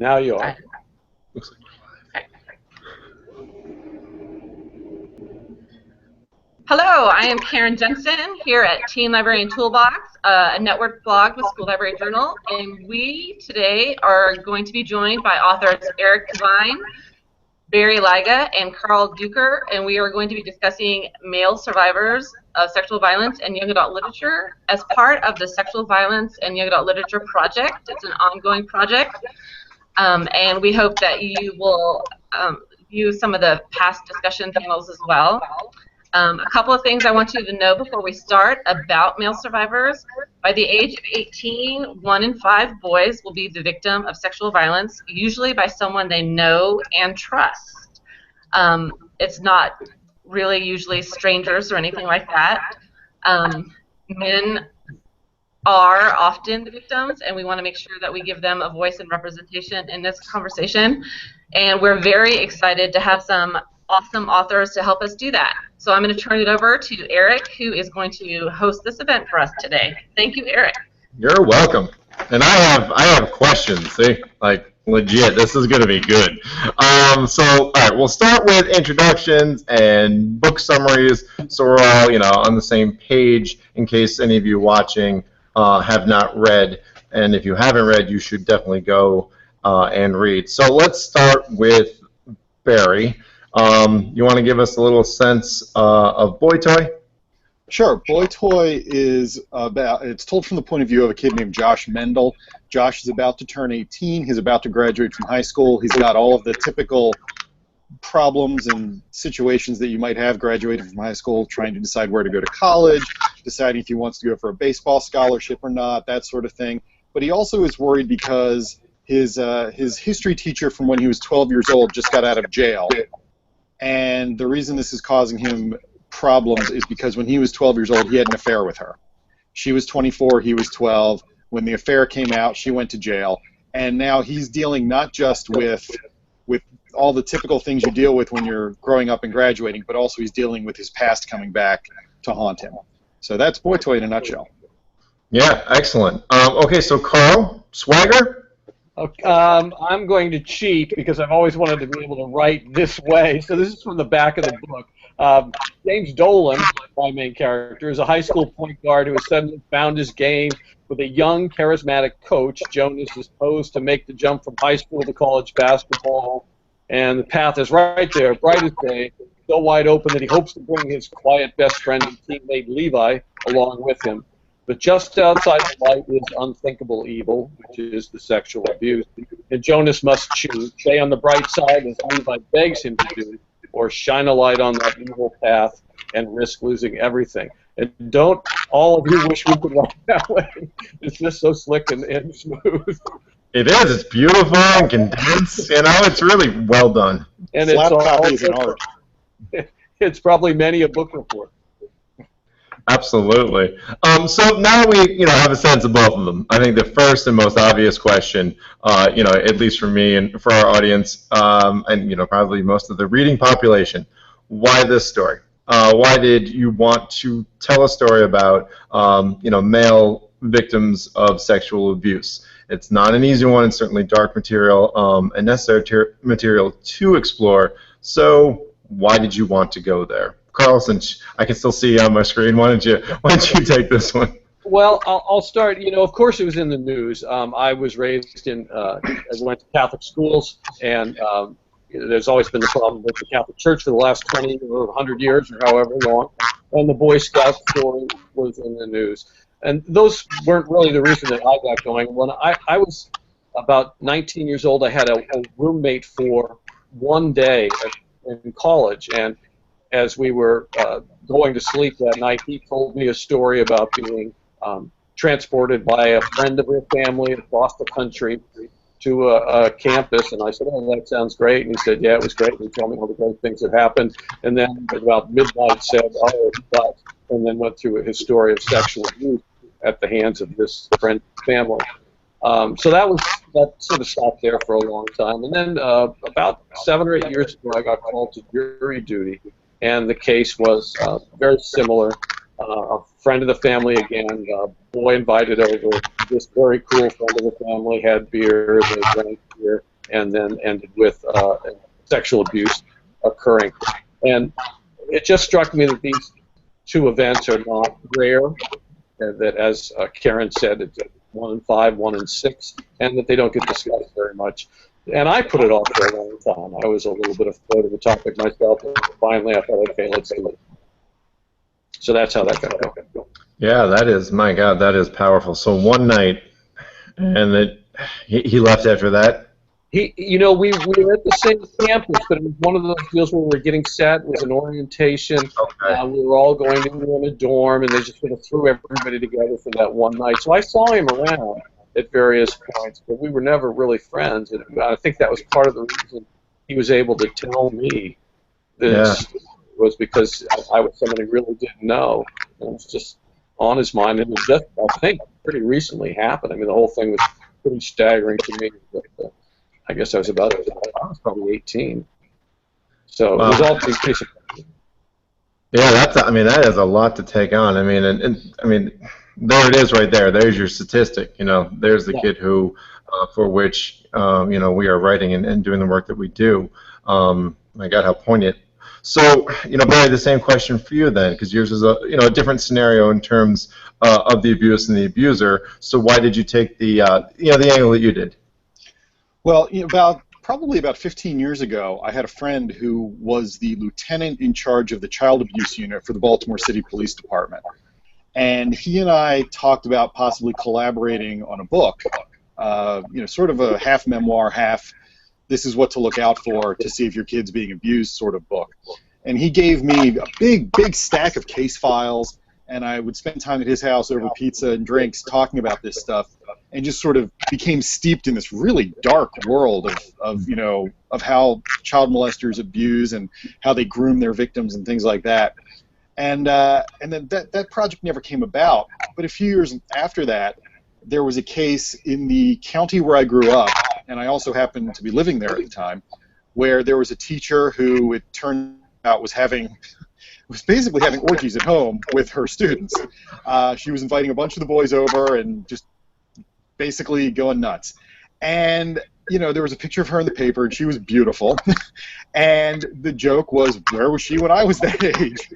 Now you are. Looks like Hello, I am Karen Jensen here at Teen Librarian Toolbox, a network blog with School Library Journal, and we today are going to be joined by authors Eric Devine, Barry Lyga, and Carl Deuker, and we are going to be discussing male survivors of sexual violence and young adult literature as part of the Sexual Violence and Young Adult Literature Project. It's an ongoing project, and we hope that you will view some of the past discussion panels as well. A couple of things I want you to know before we start about male survivors. By the age of 18, 1 in 5 boys will be the victim of sexual violence, usually by someone they know and trust. It's not really usually strangers or anything like that. Men are often the victims, and we want to make sure that we give them a voice and representation in this conversation. And we're very excited to have some awesome authors to help us do that. So I'm going to turn it over to Eric, who is going to host this event for us today. Thank you, Eric. you're welcome. And I have questions. See, like legit, this is going to be good. So all right, we'll start with introductions and book summaries, so we're all on the same page. In case any of you watching have not read, and if you haven't read, you should definitely go and read. So let's start with Barry. You want to give us a little sense of Boy Toy? Sure. Boy Toy is it's told from the point of view of a kid named Josh Mendel. Josh is about to turn 18. He's about to graduate from high school. He's got all of the typical problems and situations that you might have graduating from high school, trying to decide where to go to college, deciding if he wants to go for a baseball scholarship or not, that sort of thing. But he also is worried because his history teacher from when he was 12 years old just got out of jail. And the reason this is causing him problems is because when he was 12 years old, he had an affair with her. She was 24, he was 12. When the affair came out, she went to jail. And now he's dealing not just with all the typical things you deal with when you're growing up and graduating, but also he's dealing with his past coming back to haunt him. So that's Boy Toy in a nutshell. Yeah, excellent. Okay, so Carl, swagger? Okay, I'm going to cheat because I've always wanted to be able to write this way. So this is from the back of the book. James Dolan, my main character, is a high school point guard who has suddenly found his game with a young, charismatic coach. Jonas is posed to make the jump from high school to college basketball, and the path is right there, bright as day, so wide open that he hopes to bring his quiet best friend and teammate Levi along with him. But just outside the light is unthinkable evil, which is the sexual abuse. And Jonas must choose, stay on the bright side, as Levi begs him to do, or shine a light on that evil path and risk losing everything. And don't all of you wish we could write that way? It's just so slick and smooth. It is. It's beautiful and condensed. It's really well done. And Slap it's copies in art. It's probably many a book report. Absolutely. So now we, have a sense of both of them. I think the first and most obvious question, at least for me and for our audience, and probably most of the reading population, why this story? Why did you want to tell a story about, male victims of sexual abuse? It's not an easy one. It's certainly dark material and necessary material to explore. So why did you want to go there? Carl, since I can still see you on my screen, why don't you take this one? Well, I'll start. Of course it was in the news. I was raised I went to Catholic schools, and there's always been the problem with the Catholic Church for the last 20 or 100 years or however long, and the Boy Scout story was in the news. And those weren't really the reason that I got going. When I was about 19 years old, I had a roommate for one day in college, and as we were going to sleep that night, he told me a story about being transported by a friend of his family across the country to a campus, and I said, "Oh, that sounds great." And he said, "Yeah, it was great." And he told me all the great things that happened, and then about midnight said, "Oh, but," and then went through his story of sexual abuse at the hands of this friend's family. So that sort of stopped there for a long time, and then about 7 or 8 years ago, I got called to jury duty. And the case was very similar. A friend of the family again, a boy invited over. This very cool friend of the family had beer, they drank beer, and then ended with sexual abuse occurring. And it just struck me that these two events are not rare, that as Karen said, it's 1 in 5, 1 in 6, and that they don't get discussed very much. And I put it off for a long time. I was a little bit afraid of the topic myself, and finally I thought, okay, let's do it. So that's how that got going. Yeah, that is, my God, that is powerful. So one night, and he left after that? We were at the same campus, but it was one of those deals where we were getting set. It was an orientation. Okay. We were all going in a dorm, and they just sort of threw everybody together for that one night. So I saw him around at various points, but we were never really friends. And I think that was part of the reason he was able to tell me this was because I was somebody he really didn't know. And it was just on his mind. It was just, I think, pretty recently happened. I mean, the whole thing was pretty staggering to me. But, I guess I was probably 18. So it was all pretty case of. Yeah, that is a lot to take on. I mean, and I mean, there it is right there. There's your statistic. There's the kid who, for which, we are writing and doing the work that we do. My God, how poignant. So, Barry, the same question for you then, because yours is a different scenario in terms of the abuse and the abuser. So why did you take the angle that you did? Well, probably about 15 years ago, I had a friend who was the lieutenant in charge of the child abuse unit for the Baltimore City Police Department. And he and I talked about possibly collaborating on a book, sort of a half memoir, half this is what to look out for to see if your kid's being abused sort of book. And he gave me a big, big stack of case files, and I would spend time at his house over pizza and drinks talking about this stuff, and just sort of became steeped in this really dark world of how child molesters abuse and how they groom their victims and things like that. And then that project never came about. But a few years after that, there was a case in the county where I grew up, and I also happened to be living there at the time, where there was a teacher who it turned out was basically having orgies at home with her students. She was inviting a bunch of the boys over and just basically going nuts. And there was a picture of her in the paper, and she was beautiful. And the joke was, where was she when I was that age?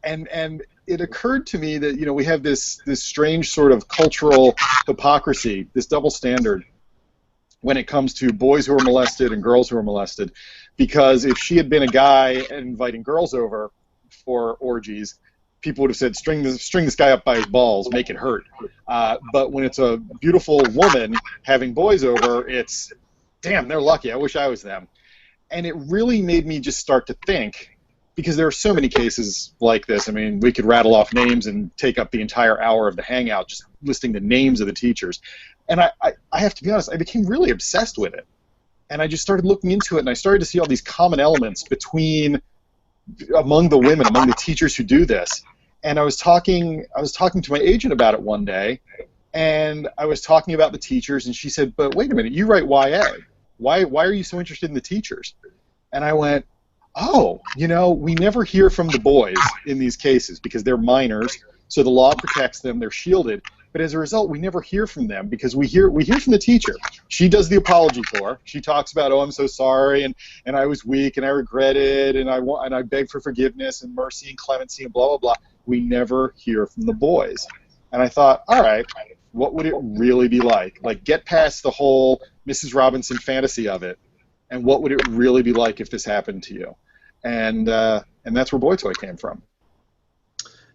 And it occurred to me that we have this strange sort of cultural hypocrisy, this double standard when it comes to boys who are molested and girls who are molested. Because if she had been a guy and inviting girls over for orgies, people would have said, string this guy up by his balls, make it hurt. But when it's a beautiful woman having boys over, it's, damn, they're lucky. I wish I was them. And it really made me just start to think, because there are so many cases like this. I mean, we could rattle off names and take up the entire hour of the hangout just listing the names of the teachers. And I have to be honest, I became really obsessed with it. And I just started looking into it, and I started to see all these common elements among the women, among the teachers who do this. And I was talking to my agent about it one day, and I was talking about the teachers, and she said, but wait a minute, you write YA. Why are you so interested in the teachers? And I went, oh, we never hear from the boys in these cases because they're minors, so the law protects them, they're shielded. But as a result, we never hear from them because we hear from the teacher. She does the apology tour. She talks about, oh, I'm so sorry, and I was weak, and I regret it, and I beg for forgiveness and mercy and clemency and blah, blah, blah. We never hear from the boys. And I thought, all right, what would it really be like? Like, get past the whole Mrs. Robinson fantasy of it, and what would it really be like if this happened to you? And that's where Boy Toy came from.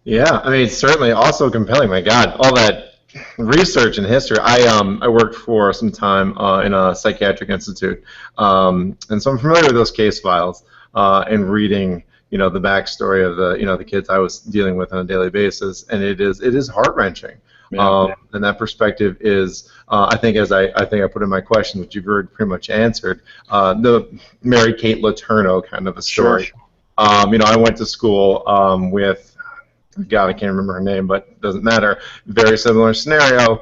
Yeah, I mean, it's certainly also compelling. My God, all that research and history. I worked for some time in a psychiatric institute, and so I'm familiar with those case files and reading, the backstory of the kids I was dealing with on a daily basis, and it is heart-wrenching. Yeah. And that perspective is, I think I put in my question, which you've already pretty much answered, the Mary Kate Letourneau kind of a story. Sure. I went to school with, God, I can't remember her name, but it doesn't matter. Very similar scenario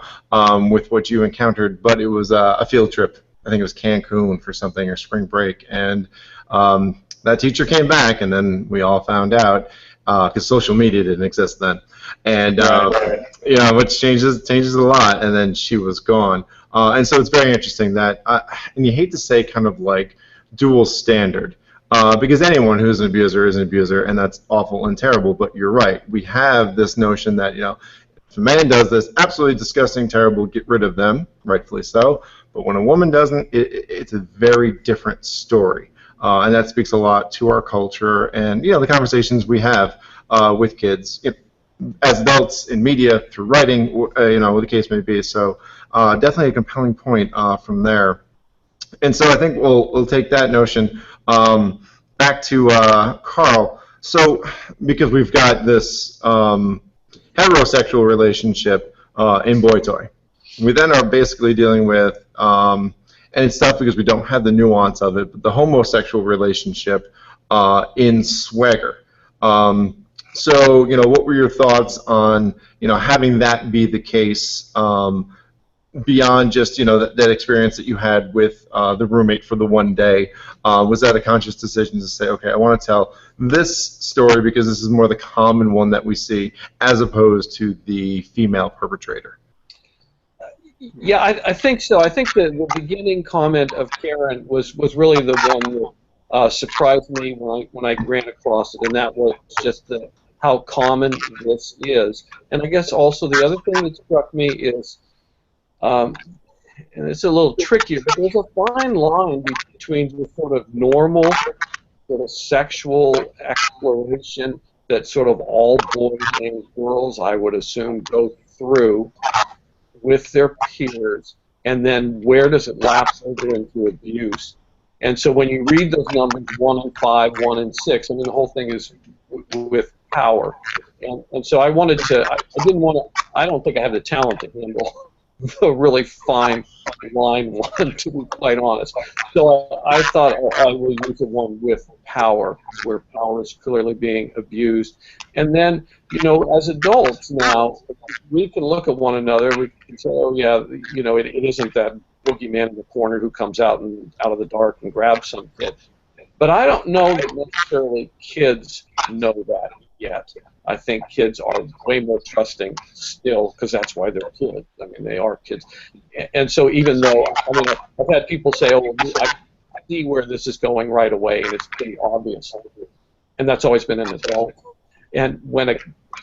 with what you encountered, but it was a field trip. I think it was Cancun for something, or spring break, and that teacher came back, and then we all found out, because social media didn't exist then, and which changes a lot. And then she was gone. And so it's very interesting that, and you hate to say kind of like dual standard, because anyone who's an abuser is an abuser, and that's awful and terrible, but you're right. We have this notion that, if a man does this, absolutely disgusting, terrible, get rid of them, rightfully so. But when a woman doesn't, it's a very different story. And that speaks a lot to our culture and, the conversations we have with kids, as adults, in media, through writing, what the case may be. So definitely a compelling point from there. And so I think we'll take that notion back to Carl. So because we've got this heterosexual relationship in boy toy, we then are basically dealing with, and it's tough because we don't have the nuance of it, but the homosexual relationship in Swagger. So, what were your thoughts on, having that be the case beyond just, that experience that you had with the roommate for the one day? Was that a conscious decision to say, okay, I want to tell this story because this is more the common one that we see as opposed to the female perpetrator? Yeah, I think so. I think the beginning comment of Karen was really the one that surprised me when I ran across it, and that was just how common this is. And I guess also the other thing that struck me is, and it's a little trickier, but there's a fine line between the sort of normal sort of sexual exploration that sort of all boys and girls, I would assume, go through with their peers, and then where does it lapse over into abuse? And so when you read those numbers, 1 in 5, 1 in 6, I mean, the whole thing is with power. And so I wanted to, I don't think I have the talent to handle the really fine line one, to be quite honest. So I thought I will use the one with power, where power is clearly being abused. And then, as adults now, we can look at one another, we can say, oh yeah, it isn't that boogeyman in the corner who comes out of the dark and grabs some kid. But I don't know that necessarily kids know that yet. I think kids are way more trusting still, because that's why they're kids. I mean, they are kids. And so even though, I've had people say, oh, I see where this is going right away, and it's pretty obvious. And that's always been an adult. And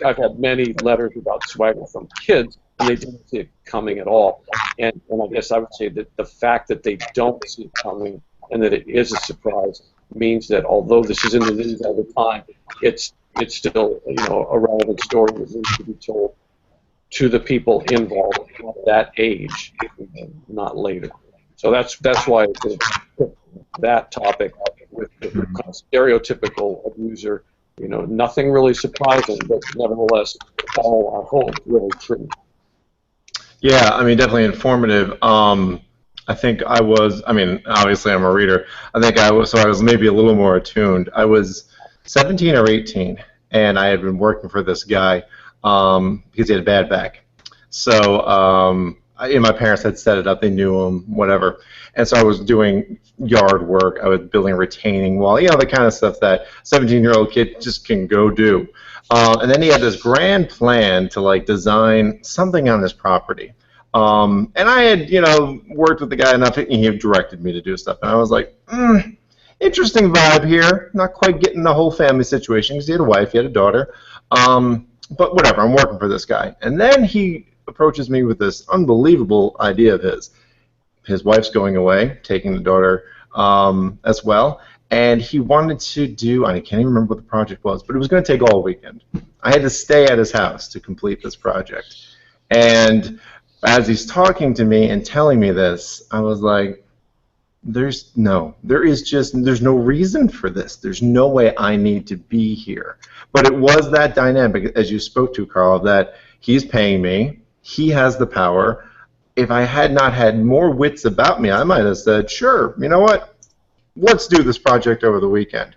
I've had many letters about Swagger from kids, and they didn't see it coming at all. And I guess I would say that the fact that they don't see it coming and that it is a surprise means that although this is in the news all the time, it's still a relevant story that needs to be told to the people involved at that age, not later. So that's why I think that topic with the kind of stereotypical abuser, nothing really surprising, but nevertheless, all I hope really true. Yeah, definitely informative. I think obviously I'm a reader. I think I was maybe a little more attuned. I was 17 or 18, and I had been working for this guy because he had a bad back. So my parents had set it up. They knew him, whatever. And so I was doing yard work. I was building a retaining wall, the kind of stuff that 17-year-old kid just can go do. And then he had this grand plan to design something on his property. And I had, worked with the guy enough, and he had directed me to do stuff. And I was like, interesting vibe here. Not quite getting the whole family situation, because he had a wife, he had a daughter. But whatever, I'm working for this guy. And then he approaches me with this unbelievable idea of his. His wife's going away, taking the daughter as well. And he wanted to do, I can't even remember what the project was, but it was going to take all weekend. I had to stay at his house to complete this project. And as he's talking to me and telling me this, I was like, there's no reason for this. There's no way I need to be here. But it was that dynamic, as you spoke to, Carl, that he's paying me, he has the power. If I had not had more wits about me, I might have said, sure, you know what? Let's do this project over the weekend.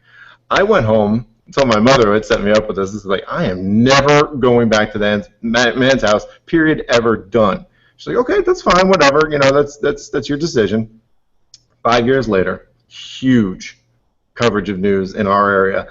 I went home, told my mother who had set me up with this. This is like, I am never going back to that man's house, period, ever, done. She's like, okay, that's fine, whatever, that's your decision. 5 years later, huge coverage of news in our area.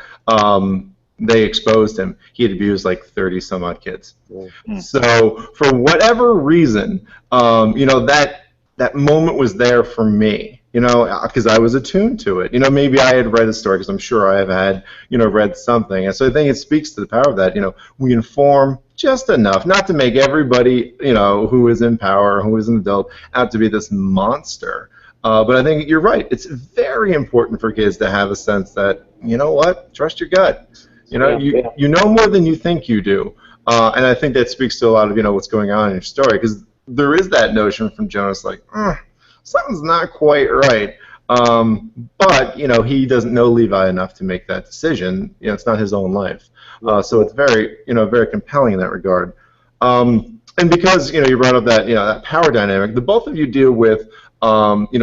They exposed him. He had abused 30-some-odd kids. Mm-hmm. So for whatever reason, that that moment was there for me, because I was attuned to it. Maybe I had read a story, because I'm sure I have had, read something. And so I think it speaks to the power of that. We inform just enough, not to make everybody, who is in power, who is an adult, out to be this monster. But I think you're right. It's very important for kids to have a sense that, trust your gut. You know more than you think you do. And I think that speaks to a lot of, what's going on in your story, because there is that notion from Jonas, like, something's not quite right. But, he doesn't know Levi enough to make that decision. It's not his own life. So it's very, very compelling in that regard. And because, you brought up that, that power dynamic, the both of you deal with,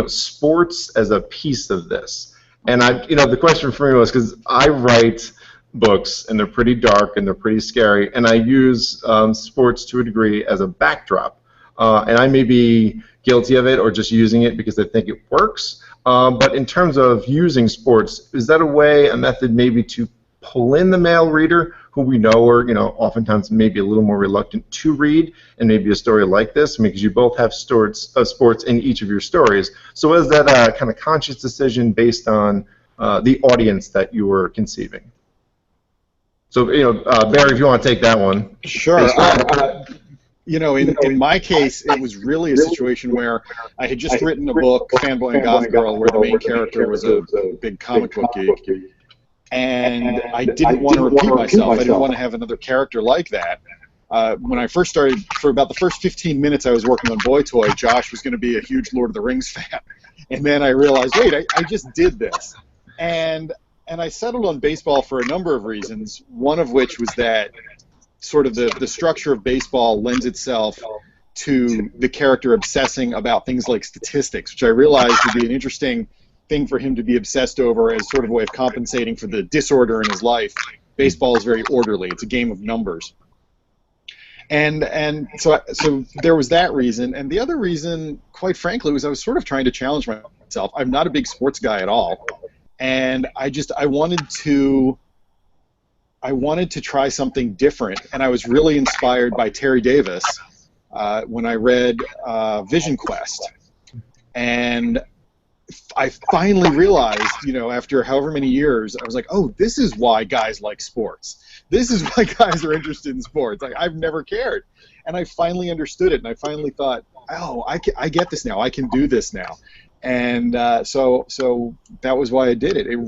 sports as a piece of this. And the question for me was, because I write books, and they're pretty dark, and they're pretty scary, and I use sports to a degree as a backdrop. And I may be guilty of it, or just using it because I think it works. But in terms of using sports, is that a method maybe to pull in the male reader, who we know are, oftentimes maybe a little more reluctant to read, and maybe a story like this, because you both have sports in each of your stories. So is that a kind of conscious decision based on the audience that you were conceiving? So, Barry, if you want to take that one. Sure. In my case, it was really a situation where I had just written a book, Fanboy and Goth Girl, where the main character was a big comic book geek. And I didn't want to repeat myself. I didn't want to have another character like that. When I first started, for about the first 15 minutes I was working on Boy Toy, Josh was going to be a huge Lord of the Rings fan. And then I realized, wait, I just did this. And I settled on baseball for a number of reasons, one of which was that sort of the structure of baseball lends itself to the character obsessing about things like statistics, which I realized would be an interesting thing for him to be obsessed over as sort of a way of compensating for the disorder in his life. Baseball is very orderly. It's a game of numbers. And so there was that reason. And the other reason, quite frankly, was I was sort of trying to challenge myself. I'm not a big sports guy at all. And I wanted to try something different, and I was really inspired by Terry Davis when I read Vision Quest, and I finally realized, after however many years, I was like, oh, this is why guys like sports. This is why guys are interested in sports. Like, I've never cared, and I finally understood it, and I finally thought, oh, I get this now. I can do this now. And so that was why I did it. It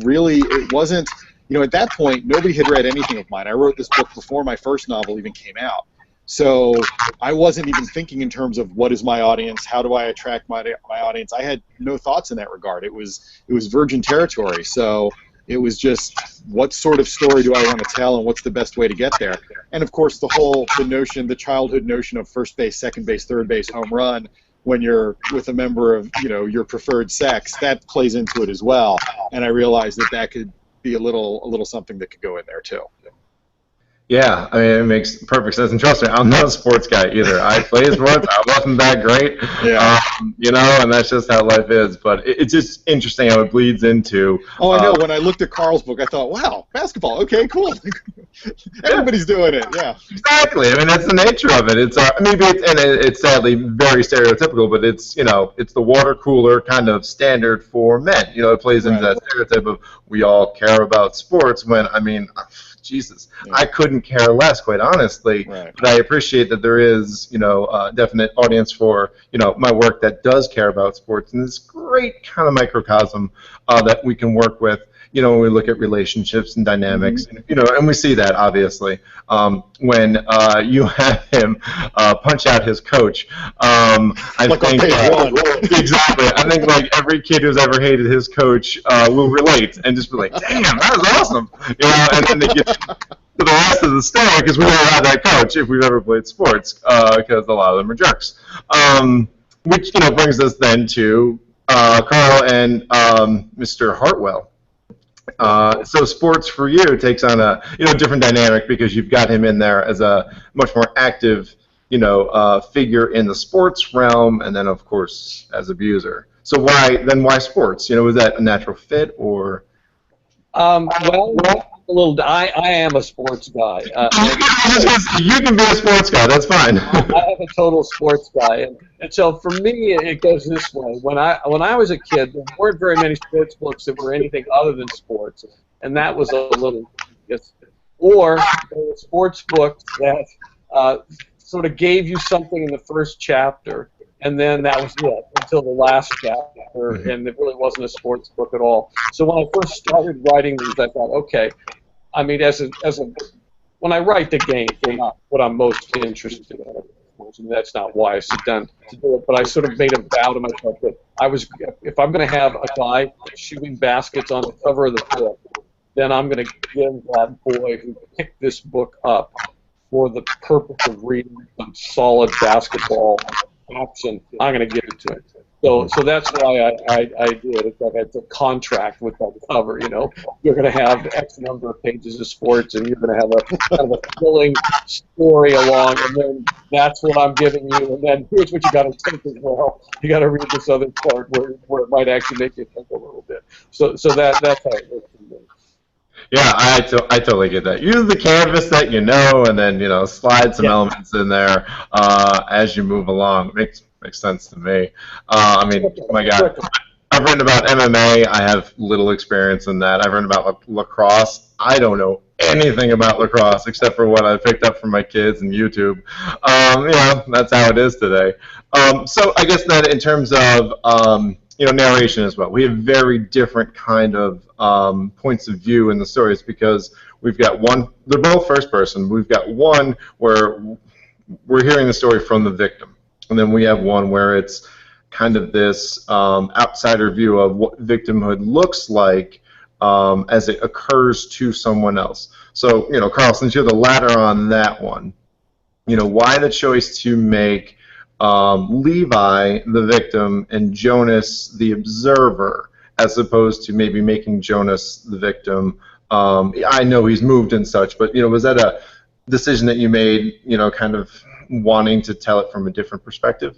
wasn't, at that point, nobody had read anything of mine. I wrote this book before my first novel even came out. So I wasn't even thinking in terms of what is my audience, how do I attract my audience. I had no thoughts in that regard. It was virgin territory. So it was just, what sort of story do I want to tell, and what's the best way to get there? And of course, the childhood notion of first base, second base, third base, home run, when you're with a member of, your preferred sex, that plays into it as well. And I realized that could be a little something that could go in there too. Yeah, I mean, it makes perfect sense. And trust me, I'm not a sports guy either. I play sports. I wasn't that great, and that's just how life is. But it's just interesting how it bleeds into. Oh, I know. When I looked at Carl's book, I thought, wow, basketball. Okay, cool. Everybody's doing it. Yeah. Exactly. I mean, that's the nature of it. It's it's sadly very stereotypical, but it's it's the water cooler kind of standard for men. It plays into that stereotype of we all care about sports. When Jesus, yeah. I couldn't care less, quite honestly. Right. But I appreciate that there is, a definite audience for, my work that does care about sports, and this great kind of microcosm that we can work with, when we look at relationships and dynamics, and we see that obviously when you have him punch out his coach. I think exactly. I think like every kid who's ever hated his coach will relate and just be like, "Damn, that was awesome," and then they get to the rest of the story, because we all have that coach if we've ever played sports, because a lot of them are jerks. Which brings us then to Carl and Mr. Hartwell. So sports for you takes on a different dynamic, because you've got him in there as a much more active figure in the sports realm, and then of course as abuser. So why sports? Was that a natural fit, or? Well, I am a sports guy. You can be a sports guy. That's fine. I am a total sports guy, and so for me, it goes this way. When I was a kid, there weren't very many sports books that were anything other than sports, and that was a little. Or there were sports books that sort of gave you something in the first chapter, and then that was it until the last chapter, and it really wasn't a sports book at all. So when I first started writing these, I thought, okay, I mean, when I write the games, they're not what I'm most interested in. And that's not why I sit down to do it, but I sort of made a vow to myself that if I'm going to have a guy shooting baskets on the cover of the book, then I'm going to give that boy who picked this book up for the purpose of reading some solid basketball action. I'm going to give it to him. So that's why I do it. It's like it's a contract with that cover. You know, you're going to have X number of pages of sports, and you're going to have a kind of a thrilling story along, and then that's what I'm giving you. And then here's what you got to take as well. You got to read this other part where it might actually make you think a little bit. So that's how it works for me. Yeah, I totally get that. Use the canvas that you know, and then slide some elements in there as you move along. Makes sense to me. I mean, oh my God, I've written about MMA. I have little experience in that. I've written about lacrosse. I don't know anything about lacrosse except for what I picked up from my kids and YouTube. That's how it is today. So I guess that in terms of narration as well, we have very different kind of points of view in the stories because we've got one. They're both first person. We've got one where we're hearing the story from the victim. And then we have one where it's kind of this outsider view of what victimhood looks like as it occurs to someone else. So, Carl, since you're the latter on that one, why the choice to make Levi the victim and Jonas the observer, as opposed to maybe making Jonas the victim? I know he's moved and such, but, was that a decision that you made, kind of wanting to tell it from a different perspective?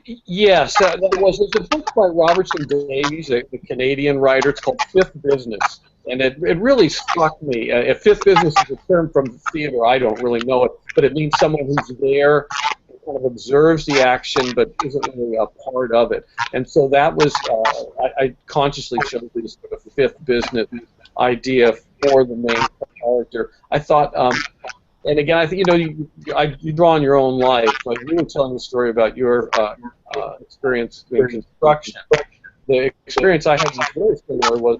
Yes, that was. There's a book by Robertson Davies, a Canadian writer. It's called Fifth Business, and it really struck me. Fifth Business is a term from the theater. I don't really know it, but it means someone who's there, kind of observes the action, but isn't really a part of it. And so that was, I consciously chose this sort of fifth business idea for the main character. I thought. And again, I think you draw on your own life. Like you were telling the story about your experience in construction. The experience I had was very similar. Was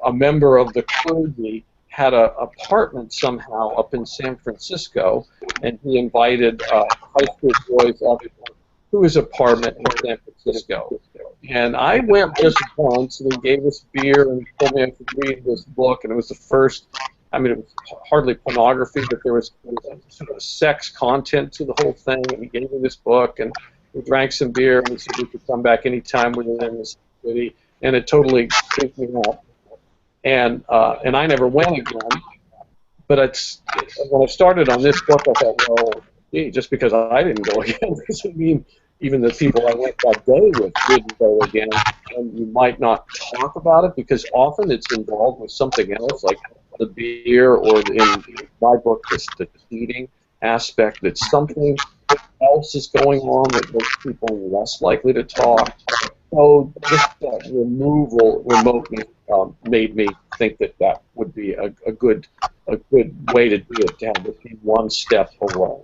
a member of the clergy had an apartment somehow up in San Francisco, and he invited high school boys up to his apartment in San Francisco. And I went just once, and he gave us beer and told me I could read this book, and it was the first. I mean, it was hardly pornography, but there was sort of sex content to the whole thing. And he gave me this book, and we drank some beer, and he said we could come back anytime we were in the city. And it totally freaked me out. And I never went again. But when I started on this book, I thought, well, gee, just because I didn't go again doesn't mean even the people I went that day with didn't go again. And you might not talk about it because often it's involved with something else, like the beer, or in my book, the cheating aspect, that something else is going on that makes people less likely to talk. So just that removal remotely made me think that would be a good way to do it, to have it be one step away.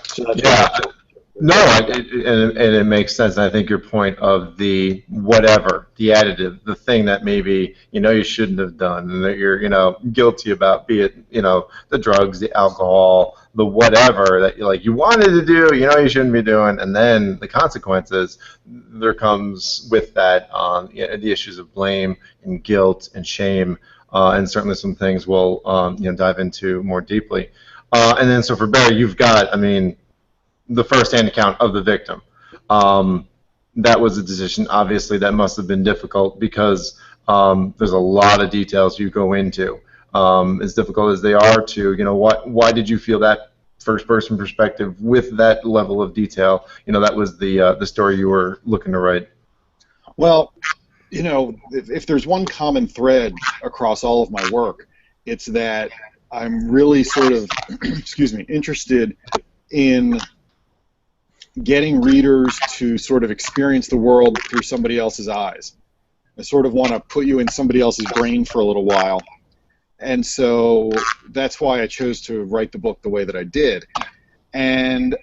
So that's No, and it makes sense. And I think your point of the whatever, the additive, the thing that maybe you shouldn't have done, and that you're guilty about, be it the drugs, the alcohol, the whatever that you wanted to do, you shouldn't be doing, and then the consequences. There comes with that the issues of blame and guilt and shame, and certainly some things we'll dive into more deeply. And then so for Barry, you've got, the first-hand account of the victim. That was a decision, obviously, that must have been difficult because there's a lot of details you go into. As difficult as they are to, why did you feel that first-person perspective with that level of detail? That was the story you were looking to write. Well, if there's one common thread across all of my work, it's that I'm really sort of, interested in getting readers to sort of experience the world through somebody else's eyes. I sort of want to put you in somebody else's brain for a little while. And so that's why I chose to write the book the way that I did. And,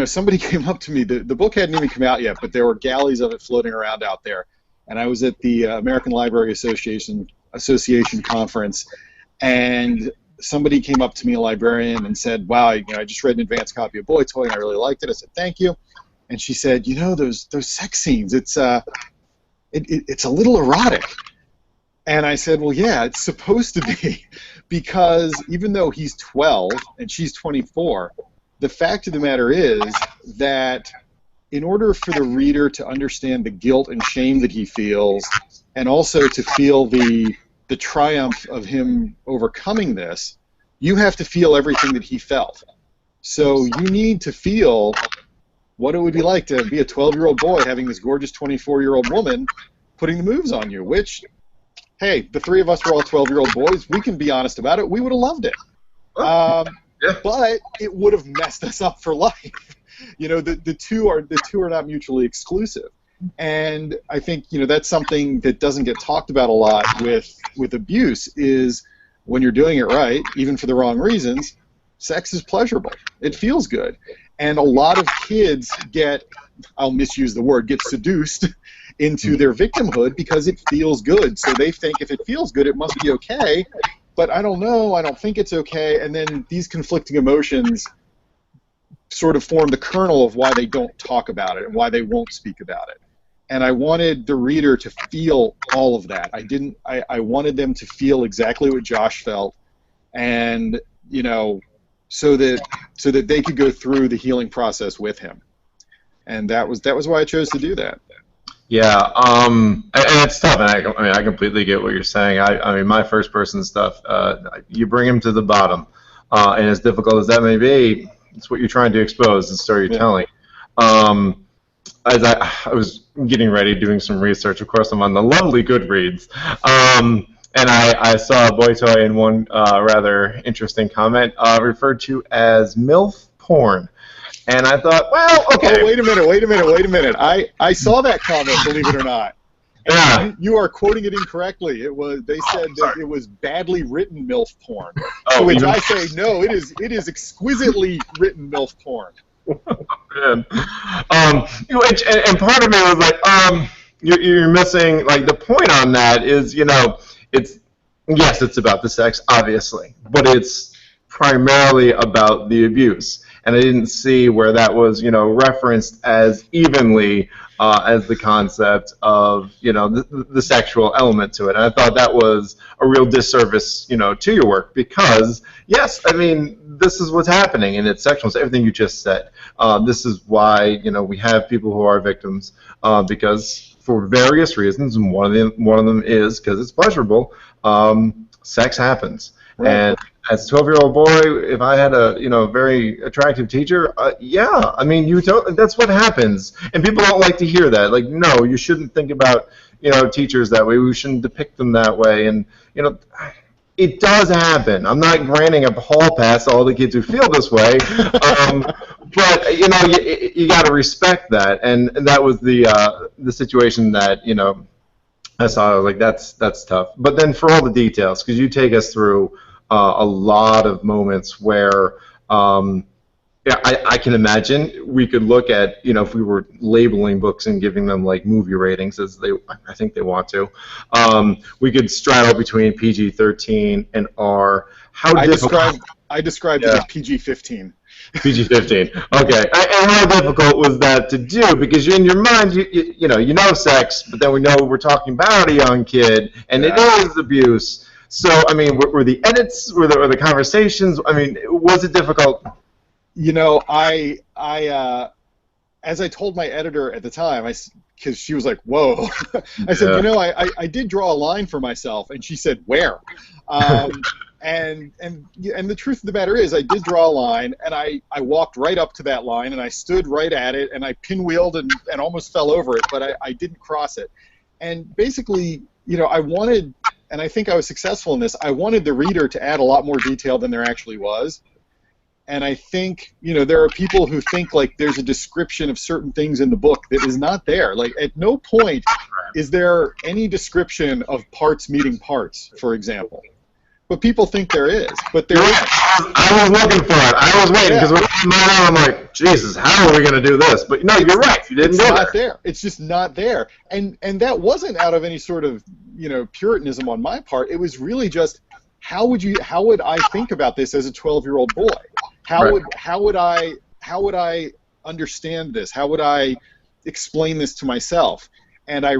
somebody came up to me. The book hadn't even come out yet, but there were galleys of it floating around out there. And I was at the American Library Association conference, and somebody came up to me, a librarian, and said, wow, I just read an advanced copy of Boy Toy, and I really liked it. I said, thank you. And she said, those sex scenes, it's a little erotic. And I said, well, yeah, it's supposed to be, because even though he's 12 and she's 24, the fact of the matter is that in order for the reader to understand the guilt and shame that he feels, and also to feel the triumph of him overcoming this, you have to feel everything that he felt. So you need to feel what it would be like to be a 12-year-old boy having this gorgeous 24-year-old woman putting the moves on you, which, hey, the three of us were all 12-year-old boys. We can be honest about it. We would have loved it. But it would have messed us up for life. The two are not mutually exclusive. And I think that's something that doesn't get talked about a lot with abuse, is when you're doing it right, even for the wrong reasons, sex is pleasurable. It feels good. And a lot of kids I'll misuse the word, get seduced into their victimhood because it feels good. So they think if it feels good, it must be okay. But I don't know, I don't think it's okay. And then these conflicting emotions sort of form the kernel of why they don't talk about it and why they won't speak about it. And I wanted the reader to feel all of that. I wanted them to feel exactly what Josh felt, and so that they could go through the healing process with him. And that was why I chose to do that. Yeah, and it's tough. And I completely get what you're saying. I mean, my first person stuff, you bring him to the bottom, and as difficult as that may be, it's what you're trying to expose, the story you're telling. As I was getting ready, doing some research, of course, I'm on the lovely Goodreads, and I saw Boy Toy in one rather interesting comment referred to as MILF porn. And I thought, well, okay. Oh, wait a minute. I saw that comment, believe it or not. Yeah. You are quoting it incorrectly. They said that it was badly written MILF porn. To which I say, no, it is exquisitely written MILF porn. Man. And part of me was like, you're missing, like, the point on that is, it's about the sex, obviously, but it's primarily about the abuse. And I didn't see where that was, referenced as evenly as the concept of, the sexual element to it. And I thought that was a real disservice, to your work, because, yes, I mean, this is what's happening, and it's sexual. It's everything you just said. This is why, we have people who are victims, because for various reasons, and one of them is because it's pleasurable, sex happens. Right. And as a 12-year-old boy, if I had a very attractive teacher, yeah, I mean, that's what happens, and people don't like to hear that. Like, no, you shouldn't think about teachers that way. We shouldn't depict them that way, and it does happen. I'm not granting a hall pass to all the kids who feel this way, but you got to respect that, and that was the situation that I saw. I was like, that's tough. But then for all the details, because you take us through a lot of moments where, I can imagine we could look at, if we were labeling books and giving them like movie ratings, as I think they want to, we could straddle between PG-13 and R. I described it as PG-15. PG-15. Okay. And how difficult was that to do? Because in your mind, you know sex, but then we know we're talking about a young kid, and it is abuse. So, I mean, were the edits, were the conversations, I mean, was it difficult? As I told my editor at the time, because she was like, whoa, I said, I did draw a line for myself, and she said, where? And the truth of the matter is, I did draw a line, and I walked right up to that line, and I stood right at it, and I pinwheeled and almost fell over it, but I didn't cross it. And basically, I wanted, and I think I was successful in this, I wanted the reader to add a lot more detail than there actually was. And I think, there are people who think like there's a description of certain things in the book that is not there. Like at no point is there any description of parts meeting parts, for example. But people think there is. But there isn't. I was looking for it. I was waiting because I'm like, Jesus, how are we going to do this? But no, you're right. You didn't It's not there. It's just not there. And that wasn't out of any sort of Puritanism on my part. It was really just how would I think about this as a 12-year-old boy? How would I understand this? How would I explain this to myself? And I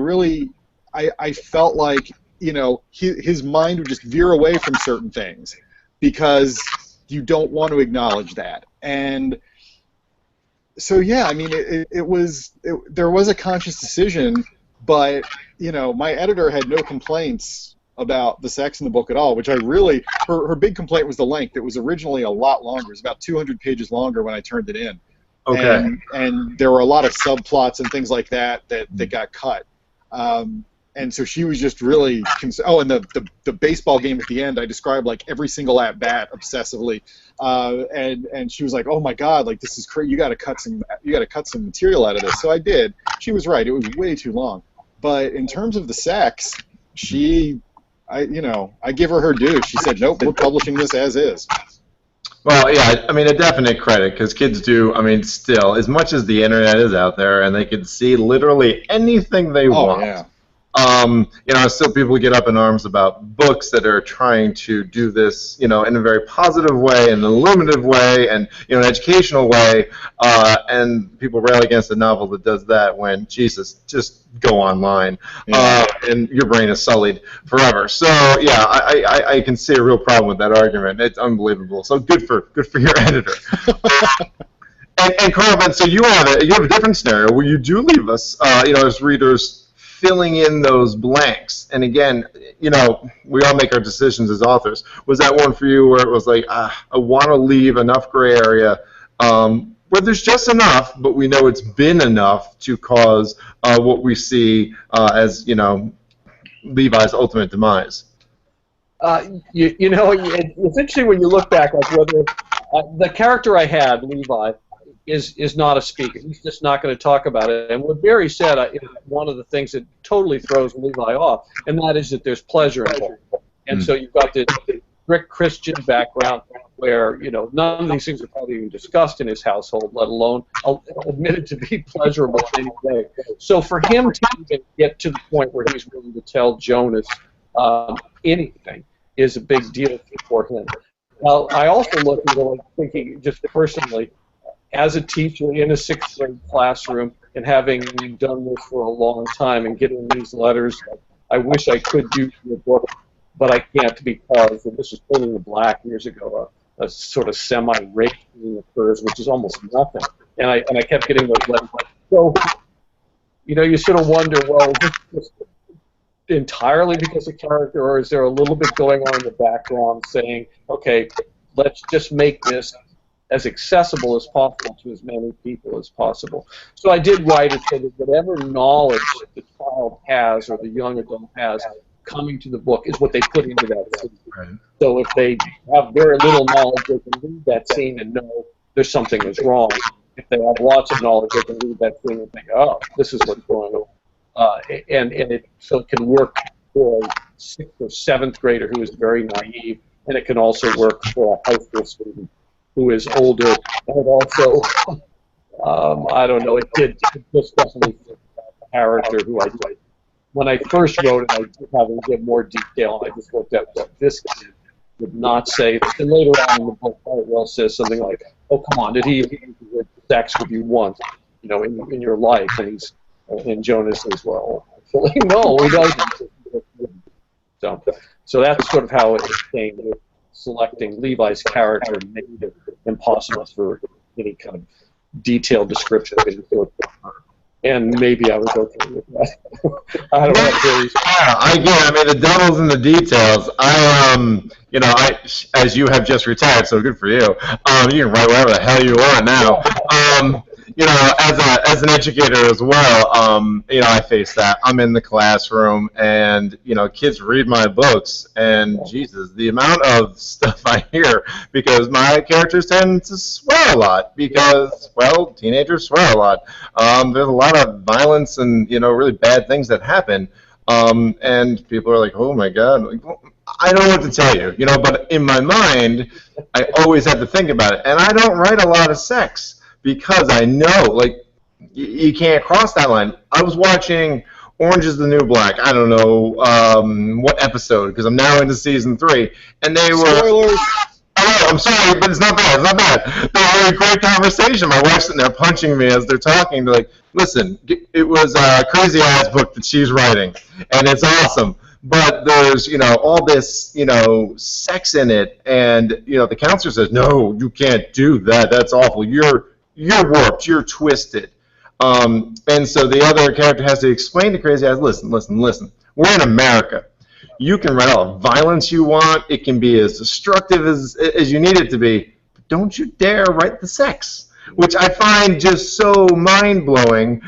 felt like his mind would just veer away from certain things because you don't want to acknowledge that. And so yeah, I mean there was a conscious decision, but my editor had no complaints about the sex in the book at all, which her big complaint was the length. It was originally a lot longer. It was about 200 pages longer when I turned it in. Okay. And there were a lot of subplots and things like that got cut. And so she was just really and the baseball game at the end, I described like every single at bat obsessively, and she was like, oh my God, like this is crazy. You got to cut some material out of this. So I did. She was right. It was way too long. But in terms of the sex, I give her due. She said, nope, we're publishing this as is. Well, yeah, I mean, a definite credit, because kids do, still, as much as the internet is out there, and they can see literally anything they want. Yeah. Still people get up in arms about books that are trying to do this, in a very positive way, an illuminative way, and, an educational way, and people rail against a novel that does that when, Jesus, just go online, and your brain is sullied forever. So, yeah, I can see a real problem with that argument. It's unbelievable. So good for your editor. and Carl, so you have a different scenario where you do leave us, as readers, filling in those blanks. And again, we all make our decisions as authors. Was that one for you where it was like, I want to leave enough gray area where there's just enough, but we know it's been enough to cause what we see as, Levi's ultimate demise? It's interesting when you look back, like whether the character I had, Levi, is not a speaker. He's just not going to talk about it. And what Barry said is one of the things that totally throws Levi off, and that is that there's pleasure involved. And so you've got this strict Christian background where, none of these things are probably even discussed in his household, let alone admitted to be pleasurable in any way. So for him to even get to the point where he's willing to tell Jonas anything is a big deal for him. Now, I also look at it thinking just personally, as a teacher in a 6th grade classroom and having done this for a long time and getting these letters, I wish I could do your book, but I can't because, and this was put in the Black years ago, a sort of semi-rape thing occurs, which is almost nothing. And I kept getting those letters. So, you sort of wonder, well, is this just entirely because of character, or is there a little bit going on in the background saying, okay, let's just make this as accessible as possible to as many people as possible. So I did write it so that whatever knowledge the child has or the young adult has coming to the book is what they put into that scene. Right. So if they have very little knowledge, they can read that scene and know there's something that's wrong. If they have lots of knowledge, they can read that scene and think, oh, this is what's going on. So it can work for a 6th or 7th grader who is very naive, and it can also work for a high school student who is older, and also, I don't know, it just definitely fit the character who I did. When I first wrote it, I did have a bit more detail, and I just looked at what this kid would not say. And later on in the book, Hartwell says something like, oh, come on, did he have sex with you once, in your life? And Jonas says, well, actually, no, he doesn't. So that's sort of how it came with selecting Levi's character and making it impossible for any kind of detailed description of it. And maybe I was okay with that. I don't know. The devil's in the details. As you have just retired, so good for you. You can write whatever the hell you want now. you know, as an educator as well, you know, I face that. I'm in the classroom, and you know, kids read my books, and Jesus, the amount of stuff I hear, because my characters tend to swear a lot, because, well, teenagers swear a lot. There's a lot of violence and, you know, really bad things that happen, and people are like, oh my God. Like, well, I don't know what to tell you, you know, but in my mind, I always have to think about it. And I don't write a lot of sex because I know, like, you can't cross that line. I was watching Orange is the New Black. I don't know what episode, because I'm now into season 3. And they were... Spoilers! Oh, I'm sorry, but it's not bad. It's not bad. They had a great conversation. My wife's sitting there punching me as they're talking. They're like, listen, it was a crazy-ass book that she's writing, and it's awesome. But there's, you know, all this, you know, sex in it, and, you know, the counselor says, no, you can't do that. That's awful. You're warped. You're twisted. And so the other character has to explain to Crazy Eyes, listen. We're in America. You can write all the violence you want. It can be as destructive as you need it to be. But don't you dare write the sex, which I find just so mind-blowing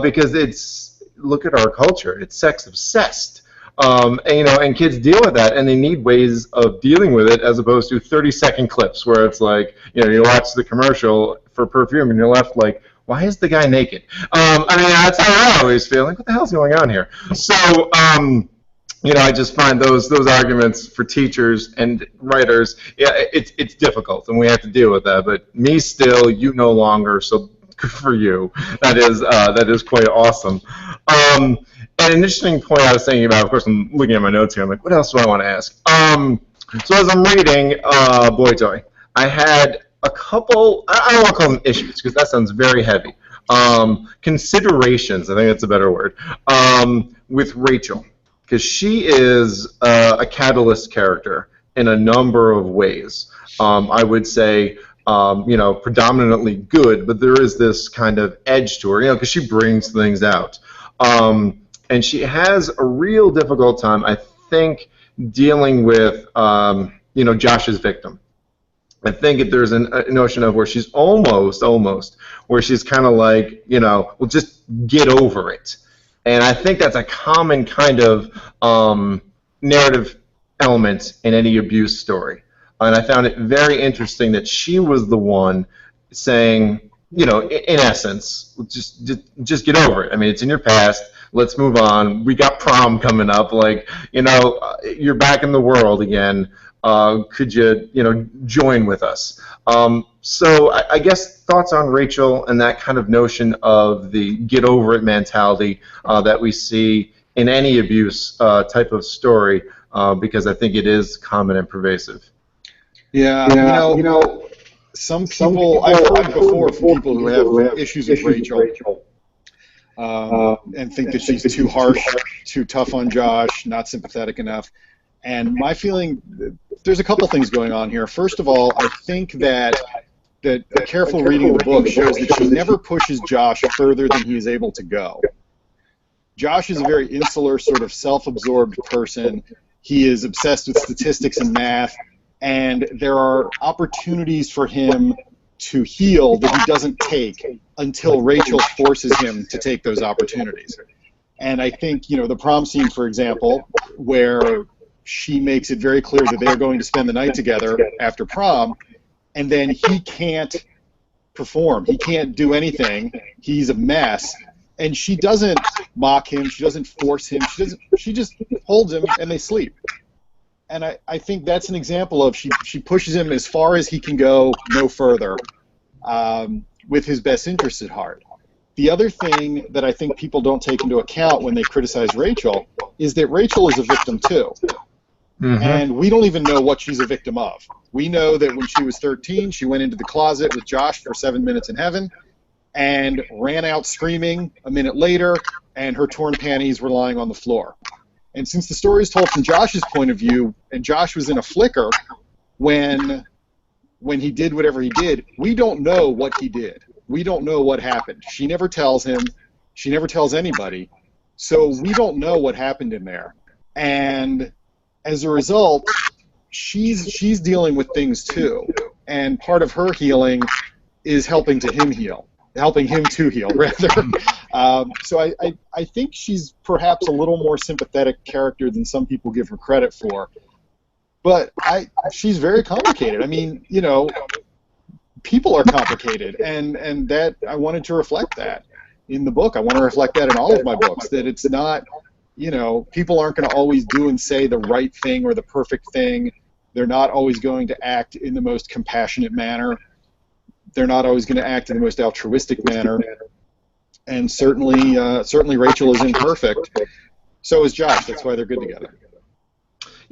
because it's, look at our culture. It's sex-obsessed. And, you know, and kids deal with that, and they need ways of dealing with it as opposed to 30-second clips where it's like, you know, you watch the commercial for perfume and you're left like, why is the guy naked? I mean, that's how I always feel. Like, what the hell's going on here? So, you know, I just find those arguments for teachers and writers, yeah, it's difficult, and we have to deal with that. But me still, you no longer, so good for you. That is quite awesome. And an interesting point I was thinking about, of course, I'm looking at my notes here. I'm like, what else do I want to ask? So as I'm reading Boy Toy, I had a couple, I don't want to call them issues, because that sounds very heavy. Considerations, I think that's a better word, with Rachel, because she is a catalyst character in a number of ways. I would say, you know, predominantly good, but there is this kind of edge to her, you know, because she brings things out. And she has a real difficult time, I think, dealing with, you know, Josh's victim. I think if there's a notion of where she's almost, where she's kind of like, you know, well, just get over it. And I think that's a common kind of narrative element in any abuse story. And I found it very interesting that she was the one saying, you know, in essence, just get over it. I mean, it's in your past. Let's move on. We got prom coming up. Like, you know, you're back in the world again. Could you, you know, join with us? So I guess thoughts on Rachel and that kind of notion of the get over it mentality that we see in any abuse type of story, because I think it is common and pervasive. Yeah, you know, some people I've heard before from people who have issues with Rachel. And think that she's too harsh, too tough on Josh, not sympathetic enough. And my feeling, there's a couple things going on here. First of all, I think that the careful reading of the book shows that she never pushes Josh further than he is able to go. Josh is a very insular, sort of self-absorbed person. He is obsessed with statistics and math, and there are opportunities for him to heal that he doesn't take until Rachel forces him to take those opportunities. And I think, you know, the prom scene, for example, where she makes it very clear that they're going to spend the night together after prom, and then he can't perform. He can't do anything. He's a mess. And she doesn't mock him. She doesn't force him. She just holds him, and they sleep. And I think that's an example of she pushes him as far as he can go, no further, with his best interests at heart. The other thing that I think people don't take into account when they criticize Rachel is that Rachel is a victim too. Mm-hmm. And we don't even know what she's a victim of. We know that when she was 13, she went into the closet with Josh for 7 minutes in heaven and ran out screaming a minute later, and her torn panties were lying on the floor. And since the story is told from Josh's point of view, and Josh was in a flicker when he did whatever he did, we don't know what he did. We don't know what happened. She never tells him. She never tells anybody. So we don't know what happened in there. And as a result, she's dealing with things too. And part of her healing is helping to him heal. helping him to heal, rather. So I think she's perhaps a little more sympathetic character than some people give her credit for. But she's very complicated. I mean, you know, people are complicated, and that I wanted to reflect that in the book. I want to reflect that in all of my books, that it's not, you know, people aren't going to always do and say the right thing or the perfect thing. They're not always going to act in the most compassionate manner. They're not always going to act in the most altruistic manner. And certainly Rachel is imperfect. So is Josh. That's why they're good together.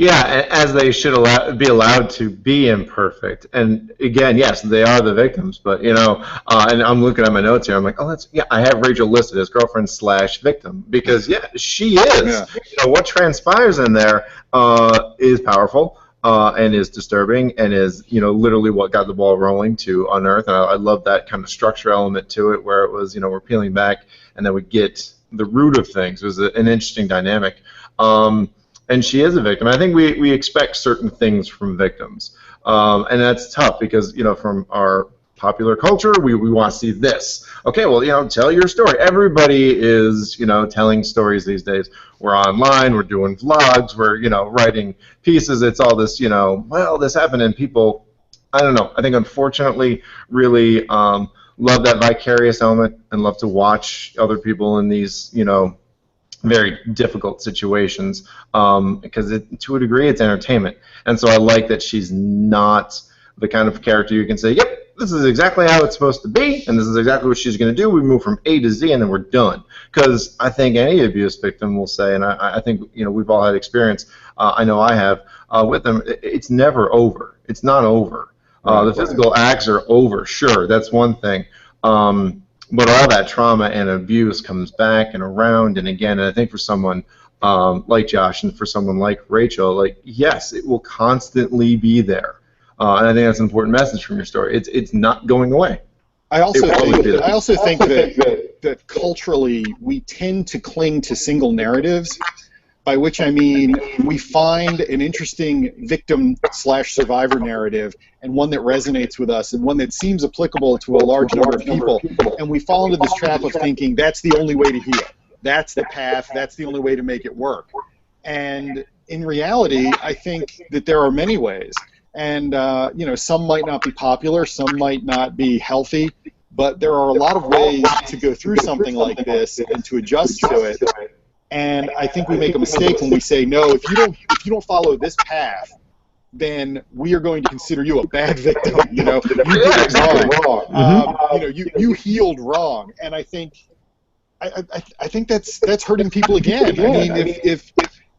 Yeah, as they should be allowed to be imperfect. And again, yes, they are the victims. But you know, and I'm looking at my notes here. I'm like, oh, I have Rachel listed as girlfriend / victim because yeah, she is. Yeah. You know, what transpires in there is powerful and is disturbing and is, you know, literally what got the ball rolling to unearth. And I love that kind of structure element to it, where it was, you know, we're peeling back and then we get the root of things. It was an interesting dynamic. And she is a victim. I think we expect certain things from victims, and that's tough because, you know, from our popular culture, we want to see this. Okay, well, you know, tell your story. Everybody is, you know, telling stories these days. We're online, we're doing vlogs, we're, you know, writing pieces. It's all this, you know, well, this happened, and people, I don't know, I think unfortunately really love that vicarious element and love to watch other people in these, you know, very difficult situations, because to a degree it's entertainment. And so I like that she's not the kind of character you can say, yep, this is exactly how it's supposed to be, and this is exactly what she's going to do. We move from A to Z, and then we're done. Because I think any abuse victim will say, and I think, you know, we've all had experience, I know I have, with them, it's never over. It's not over. The physical acts are over, sure, that's one thing. But all that trauma and abuse comes back and around and again. And I think for someone like Josh and for someone like Rachel, like, yes, it will constantly be there. And I think that's an important message from your story. It's not going away. I also think that culturally we tend to cling to single narratives, by which I mean we find an interesting victim / survivor narrative and one that resonates with us and one that seems applicable to a large number of people, and we fall into this trap of thinking that's the only way to heal. That's the path. That's the only way to make it work. And in reality, I think that there are many ways. And you know, some might not be popular, some might not be healthy, but there are a lot of ways to go through something like this and to adjust to it. And I think we make a mistake when we say, no, if you don't follow this path, then we are going to consider you a bad victim. You know, you did it wrong. You know, you healed wrong. And I think that's hurting people again. I mean,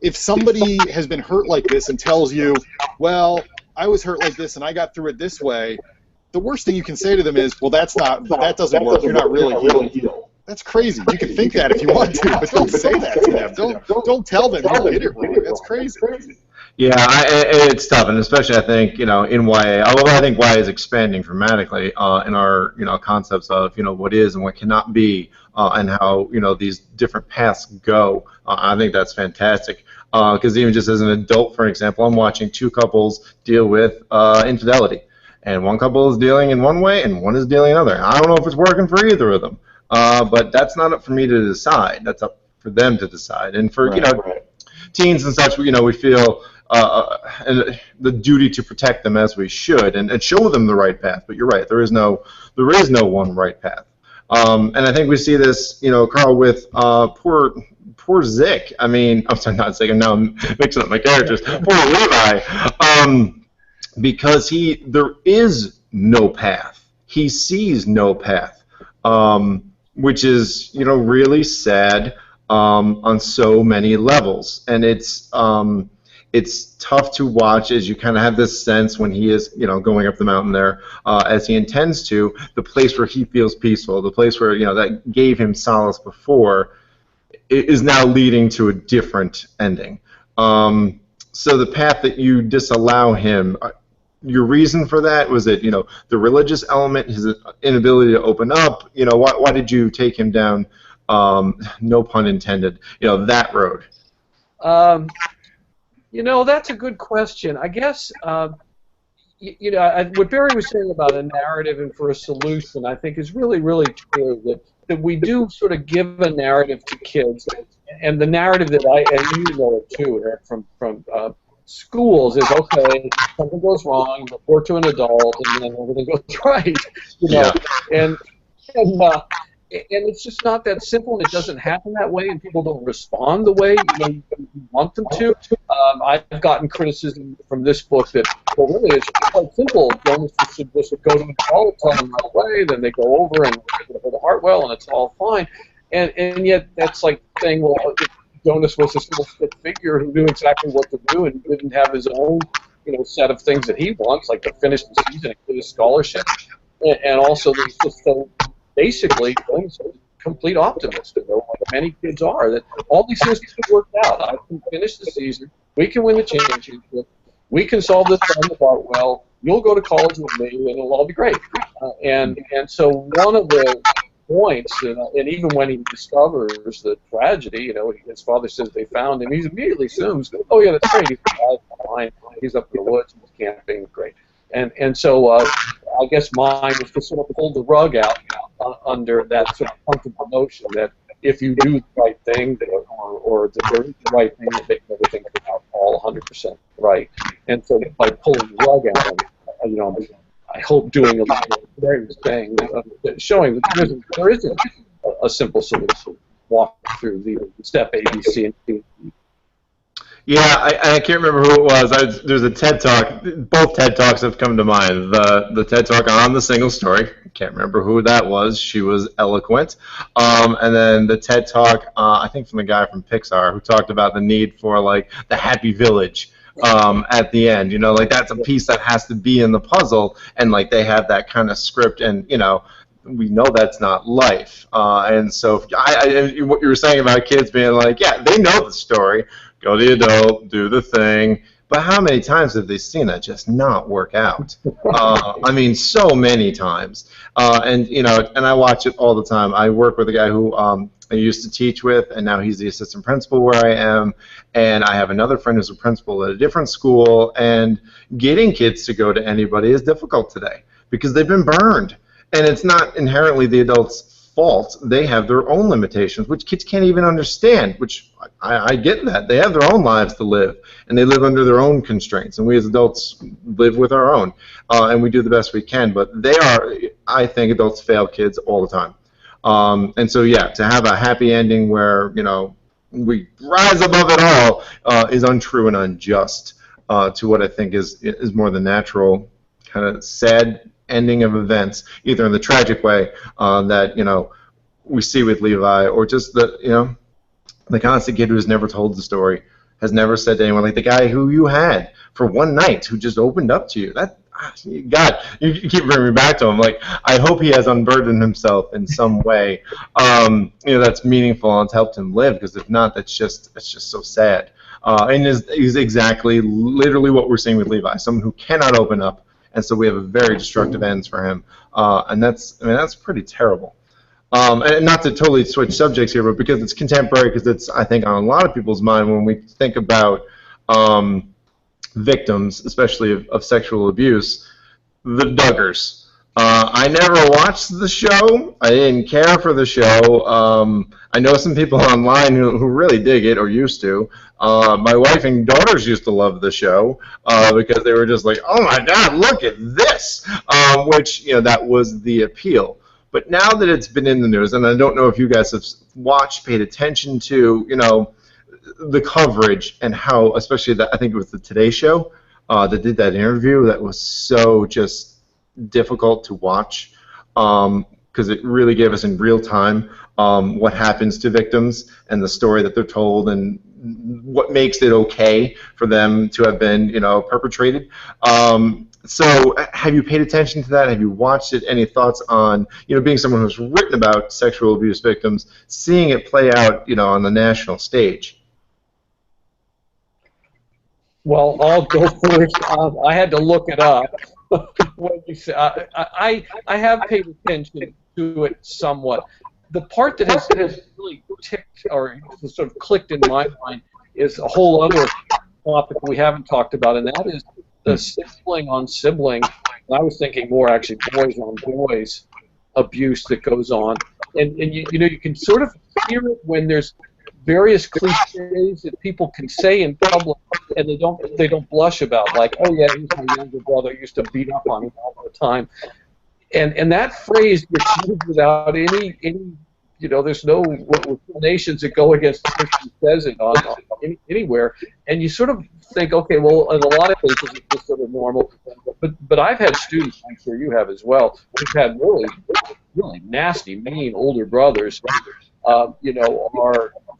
if somebody has been hurt like this and tells you, well, I was hurt like this and I got through it this way, the worst thing you can say to them is, well, that doesn't work. You're not really healed. That's crazy. You can think that if you want to, but don't say that to them. Don't tell them you did it wrong. That's crazy. Yeah, it's tough, and especially I think, you know, in YA, although I think YA is expanding dramatically in our, you know, concepts of, you know, what is and what cannot be, and how, you know, these different paths go. I think that's fantastic. Because even just as an adult, for example, I'm watching two couples deal with infidelity, and one couple is dealing in one way, and one is dealing another. I don't know if it's working for either of them. But that's not up for me to decide. That's up for them to decide. And for teens and such, you know, we feel the duty to protect them as we should and show them the right path. But you're right, there is no one right path. And I think we see this, you know, Carl, with poor Zick. I mean, I'm sorry, not Zick. I'm now mixing up my characters. Poor Levi, because there is no path. He sees no path. Which is, you know, really sad on so many levels, and it's tough to watch as you kind of have this sense when he is, you know, going up the mountain there as he intends to, the place where he feels peaceful, the place where, you know, that gave him solace before, is now leading to a different ending. So the path that you disallow him. Your reason for that, was it, you know, the religious element, his inability to open up? You know, why did you take him down, no pun intended, you know, that road? You know, that's a good question. I guess what Barry was saying about a narrative and for a solution, I think is really, really true. That we do sort of give a narrative to kids, and the narrative that and you know it too, Eric, from schools is, okay, something goes wrong, report to an adult, and then everything goes right. And it's just not that simple, and it doesn't happen that way, and people don't respond the way you want them to. I've gotten criticism from this book that, well, really, it's quite simple. Jonas should just go to an adult, tell them right away, then they go over and go to Hartwell, and it's all fine. And yet, that's like saying, well, Jonas was a single stick figure who knew exactly what to do and didn't have his own, set of things that he wants, like to finish the season and get a scholarship, and also there's just so basically complete optimist, like many kids are, that all these things can work out. I can finish the season, we can win the championship, we can solve this problem about, well, you'll go to college with me, and it'll all be great. And so one of the points, and even when he discovers the tragedy, his father says they found him, he immediately assumes, oh yeah, that's great, he's up in the woods, he's camping, great. And so I guess mine was to sort of pull the rug out under that sort of comfortable notion that if you do the right thing, or that there is the right thing, that makes everything come out all 100% right. And so by pulling the rug out, I hope doing a little bit of Barry was saying, showing that there isn't a simple solution. Walk through the step A, B, C, and D. Yeah, I can't remember who it was. There's a TED Talk. Both TED Talks have come to mind. The TED Talk on the single story. Can't remember who that was. She was eloquent. And then the TED Talk, I think from the guy from Pixar, who talked about the need for like the happy village at the end. Like that's a piece that has to be in the puzzle, and like they have that kind of script, and we know that's not life. And so what you were saying about kids being like, yeah, they know the story. Go to the adult, do the thing. But how many times have they seen that just not work out? I mean, so many times. And I watch it all the time. I work with a guy who I used to teach with, and now he's the assistant principal where I am. And I have another friend who's a principal at a different school. And getting kids to go to anybody is difficult today because they've been burned. And it's not inherently the adult's fault. They have their own limitations, which kids can't even understand, which I get that. They have their own lives to live, and they live under their own constraints, and we as adults live with our own, and we do the best we can, but I think adults fail kids all the time. And so, yeah, to have a happy ending where, we rise above it all is untrue and unjust to what I think is more the natural kind of sad ending of events, either in the tragic way that we see with Levi, or just the constant kid who has never told the story, has never said to anyone, like the guy who you had for one night who just opened up to you. God, you keep bringing me back to him. Like, I hope he has unburdened himself in some way, that's meaningful and it's helped him live. Because if not, that's just so sad. And is exactly, literally what we're seeing with Levi, someone who cannot open up. And so we have a very destructive ends for him, and that's pretty terrible. And not to totally switch subjects here, but because it's contemporary, because it's, I think, on a lot of people's mind when we think about victims, especially of sexual abuse, the Duggars. I never watched the show. I didn't care for the show. I know some people online who really dig it, or used to. My wife and daughters used to love the show because they were just like, oh my God, look at this, which, that was the appeal. But now that it's been in the news, and I don't know if you guys have watched, paid attention to, the coverage and how, especially I think it was the Today Show that did that interview that was so just difficult to watch because it really gave us in real time what happens to victims and the story that they're told and what makes it okay for them to have been, perpetrated. So have you paid attention to that? Have you watched it? Any thoughts on, being someone who's written about sexual abuse victims, seeing it play out, on the national stage? Well, I'll go first. I had to look it up. When you say, I have paid attention to it somewhat. The part that has really ticked or sort of clicked in my mind is a whole other topic we haven't talked about, and that is the sibling on sibling. I was thinking more actually boys on boys abuse that goes on, and you can sort of hear it when there's various cliches that people can say in public, and they don't blush about, like, oh yeah, he's my younger brother, used to beat up on him all the time, and that phrase gets used without any there's no explanations that go against the person who says it on anywhere, and you sort of think, okay, well, in a lot of cases it's just sort of normal, but I've had students, I'm sure you have as well, who've had really nasty, mean older brothers, are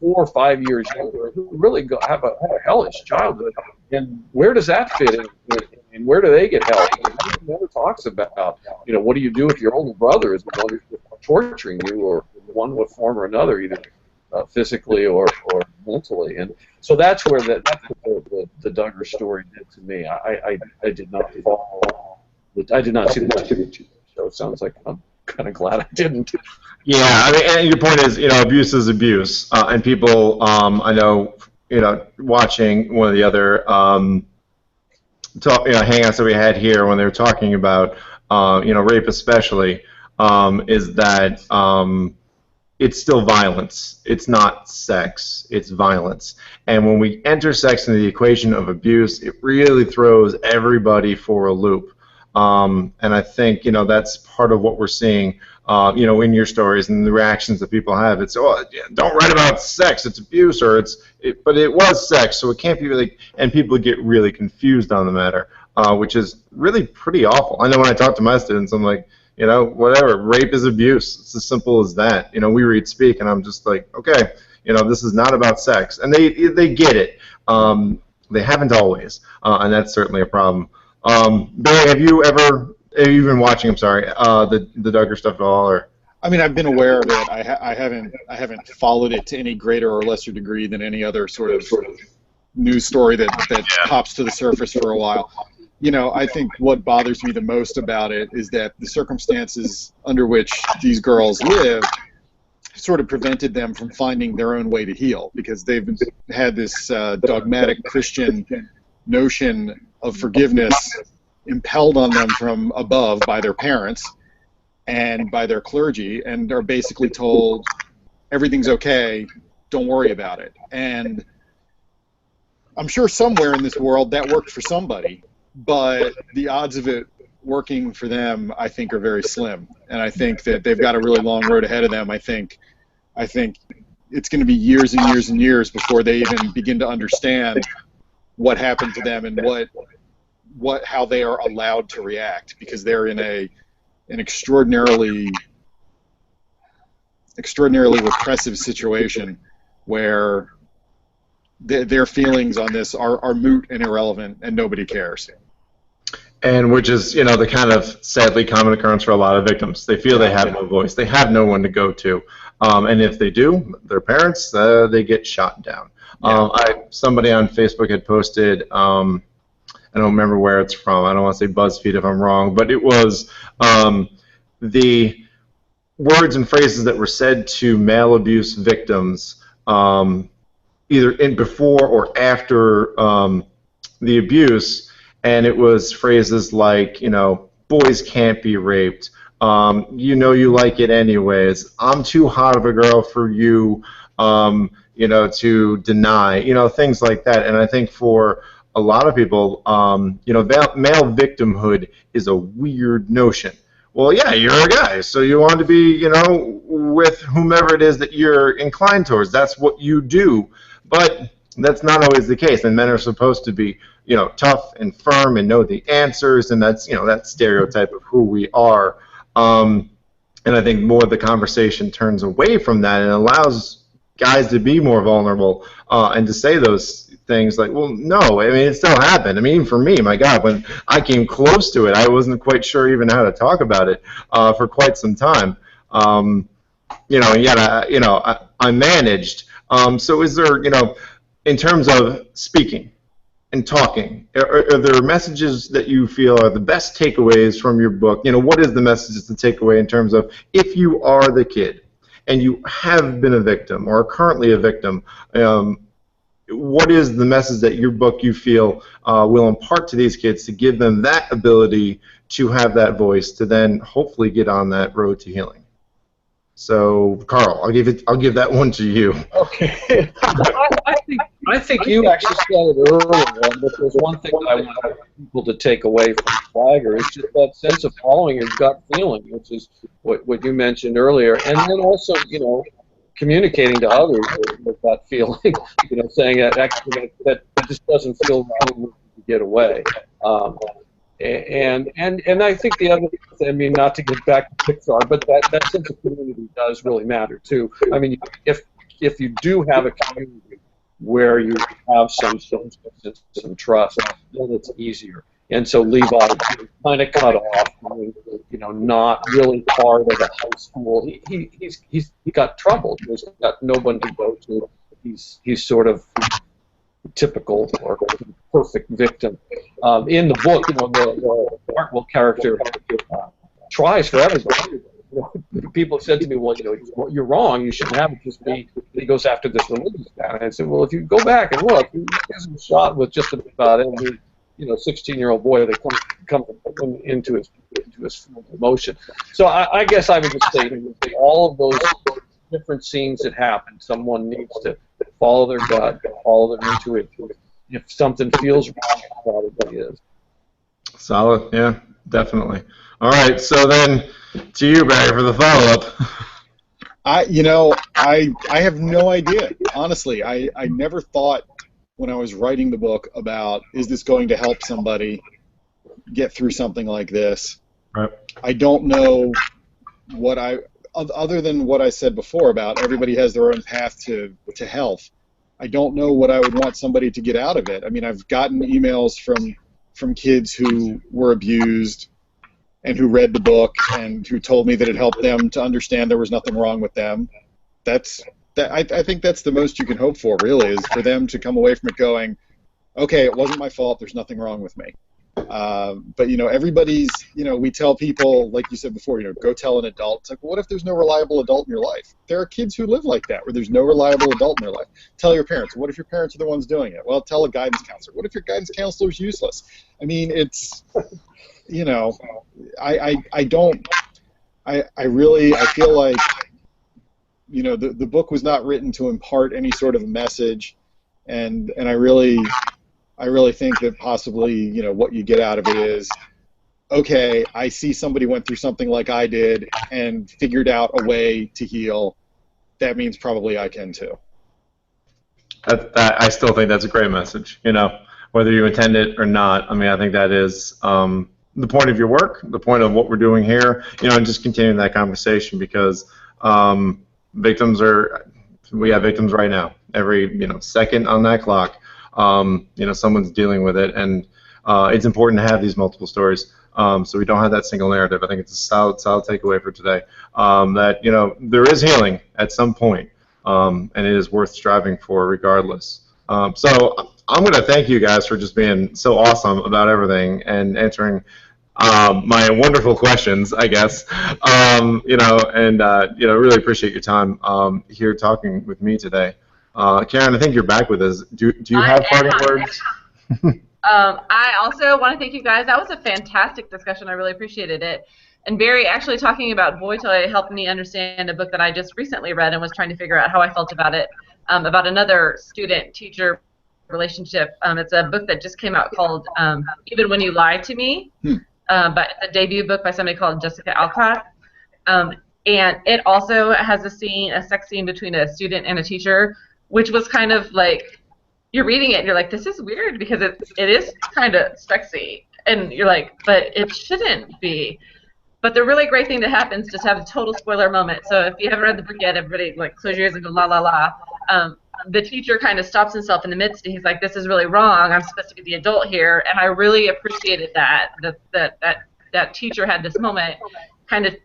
4 or 5 years younger, who really have a hellish childhood. And where does that fit in? And where do they get help? And nobody never talks about, what do you do if your older brother is the one who's torturing you, or in one form or another, either physically or mentally. And so that's where the Duggar story did to me. I did not follow. I did not see the TV show. It sounds like I'm kind of glad I didn't. Yeah, I mean, and your point is, abuse is abuse, and people, I know, watching one of the other hangouts that we had here when they were talking about, rape especially, is that it's still violence. It's not sex. It's violence. And when we enter sex into the equation of abuse, it really throws everybody for a loop. And I think, that's part of what we're seeing, in your stories and the reactions that people have. It's, don't write about sex, it's abuse, or but it was sex, so it can't be really, and people get really confused on the matter, which is really pretty awful. I know when I talk to my students, I'm like, whatever, rape is abuse. It's as simple as that. We read Speak, and I'm just like, okay, this is not about sex. And they get it. They haven't always, and that's certainly a problem. Barry, have you been watching, the Duggar stuff at all? Or? I mean, I've been aware of it. I haven't followed it to any greater or lesser degree than any other sort of news story that pops to the surface for a while. I think what bothers me the most about it is that the circumstances under which these girls live sort of prevented them from finding their own way to heal, because they've had this dogmatic Christian notion of forgiveness impelled on them from above by their parents and by their clergy, and are basically told everything's okay, don't worry about it. And I'm sure somewhere in this world that worked for somebody, but the odds of it working for them, I think, are very slim. And I think that they've got a really long road ahead of them. I think it's going to be years and years and years before they even begin to understand what happened to them and how they are allowed to react, because they're in an extraordinarily repressive situation where their feelings on this are moot and irrelevant, and nobody cares. And which is, the kind of sadly common occurrence for a lot of victims. They feel they have no voice. They have no one to go to. And if they do, their parents, they get shot down. Somebody on Facebook had posted, I don't remember where it's from. I don't want to say BuzzFeed if I'm wrong, but it was the words and phrases that were said to male abuse victims, either before or after the abuse, and it was phrases like, boys can't be raped, you like it anyways, I'm too hot of a girl for you, to deny, things like that. And I think for a lot of people, male victimhood is a weird notion. Well, yeah, you're a guy, so you want to be, with whomever it is that you're inclined towards. That's what you do. But that's not always the case, and men are supposed to be, tough and firm and know the answers, and that's, that stereotype of who we are. And I think more of the conversation turns away from that and allows guys to be more vulnerable and to say those things like, well, no, I mean, it still happened. I mean, even for me, my God, when I came close to it, I wasn't quite sure even how to talk about it for quite some time. And yet, I managed. So is there, in terms of speaking and talking, are there messages that you feel are the best takeaways from your book? What is the message to take away in terms of, if you are the kid and you have been a victim or are currently a victim, what is the message that your book, you feel, will impart to these kids to give them that ability to have that voice to then hopefully get on that road to healing? So, Carl, I'll give that one to you. Okay. I think you actually said it earlier, but there's one thing that I want people to take away from Swagger is just that sense of following your gut feeling, which is what you mentioned earlier, and then also, communicating to others with that feeling, saying that actually that just doesn't feel right to get away. And I think the other, not to get back to Pixar, but that sense of community does really matter too. I mean, if you do have a community where you have some trust, then it's easier. And so Levi kind of cut off, not really part of the high school. He got trouble. He's got no one to go to. He's sort of typical or perfect victim. In the book, the Hartwell character tries for everybody. People have said to me, well, you're wrong. You shouldn't have it just be. He goes after this religious guy, and I said, well, if you go back and look, he hasn't shot with just about every 16-year-old boy that comes into his full emotion. So I guess I would just say all of those different scenes that happen, someone needs to follow their gut, follow their intuition. If something feels wrong, it probably is. Solid, yeah, definitely. All right, so then to you, Barry, for the follow-up. I have no idea. Honestly, I never thought when I was writing the book about, is this going to help somebody get through something like this? Right. I don't know other than what I said before about everybody has their own path to health. I don't know what I would want somebody to get out of it. I mean, I've gotten emails from kids who were abused and who read the book and who told me that it helped them to understand there was nothing wrong with them. I think that's the most you can hope for, really, is for them to come away from it going, okay, it wasn't my fault, there's nothing wrong with me. But, everybody's, we tell people, like you said before, go tell an adult. It's like, well, what if there's no reliable adult in your life? There are kids who live like that, where there's no reliable adult in their life. Tell your parents. What if your parents are the ones doing it? Well, tell a guidance counselor. What if your guidance counselor is useless? I mean, it's, I feel like, the book was not written to impart any sort of message, and I really think that possibly, what you get out of it is, okay, I see somebody went through something like I did and figured out a way to heal. That means probably I can too. I still think that's a great message, whether you intend it or not. I mean, I think that is the point of your work, the point of what we're doing here, and just continuing that conversation, because we have victims right now. Every second on that clock, someone's dealing with it, and it's important to have these multiple stories, so we don't have that single narrative. I think it's a solid takeaway for today. That there is healing at some point, and it is worth striving for regardless. So I'm going to thank you guys for just being so awesome about everything and answering my wonderful questions, I guess. Really appreciate your time here talking with me today. Karen, I think you're back with us. Do you have parting words? I also want to thank you guys. That was a fantastic discussion. I really appreciated it. And Barry, actually talking about Boy Toy helped me understand a book that I just recently read and was trying to figure out how I felt about it, about another student-teacher relationship. It's a book that just came out called Even When You Lie to Me, but it's a debut book by somebody called Jessica Alcott. And it also has a sex scene between a student and a teacher, which was kind of like, you're reading it and you're like, this is weird because it is kind of sexy. And you're like, but it shouldn't be. But the really great thing that happens, just have a total spoiler moment. So if you haven't read the book yet, everybody close your ears and go la la la. The teacher kind of stops himself in the midst and he's like, this is really wrong. I'm supposed to be the adult here. And I really appreciated that teacher had this moment, kind of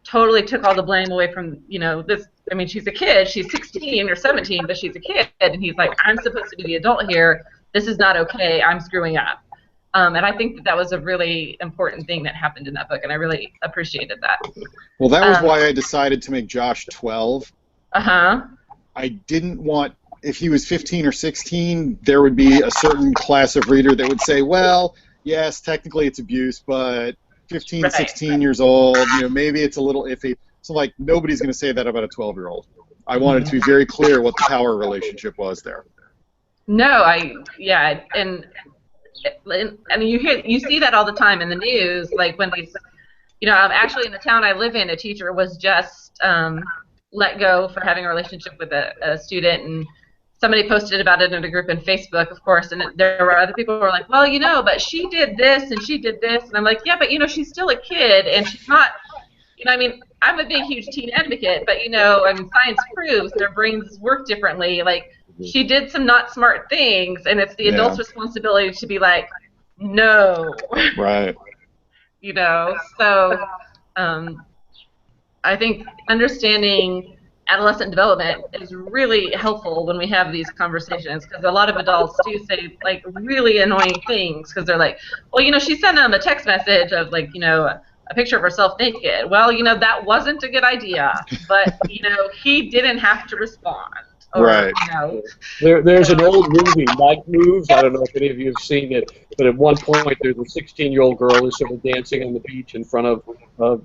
totally took all the blame away from, this. I mean, she's a kid. She's 16 or 17, but she's a kid. And he's like, I'm supposed to be the adult here. This is not okay. I'm screwing up. And I think that was a really important thing that happened in that book, and I really appreciated that. Well, that was why I decided to make Josh 12. Uh-huh. I didn't want if he was 15 or 16, there would be a certain class of reader that would say, well, yes, technically it's abuse, but 15, 16 years old, maybe it's a little iffy. So, like, nobody's going to say that about a 12-year-old. I wanted it to be very clear what the power relationship was there. No, and you see that all the time in the news, like when these, actually in the town I live in, a teacher was just let go for having a relationship with a student, and somebody posted about it in a group in Facebook, of course, and there were other people who were like, well, but she did this and she did this, and I'm like, yeah, but she's still a kid, and she's not, I'm a big, huge teen advocate, but science proves their brains work differently. Like, she did some not smart things, and it's the adult's responsibility to be like, no. Right. So I think understanding adolescent development is really helpful when we have these conversations, because a lot of adults do say, like, really annoying things, because they're like, well, she sent him a text message of, like, a picture of herself naked. Well, that wasn't a good idea, but, he didn't have to respond. Or, right. There's an old movie, Night Moves. I don't know if any of you have seen it, but at one point there's a 16-year-old girl who's sort of dancing on the beach in front of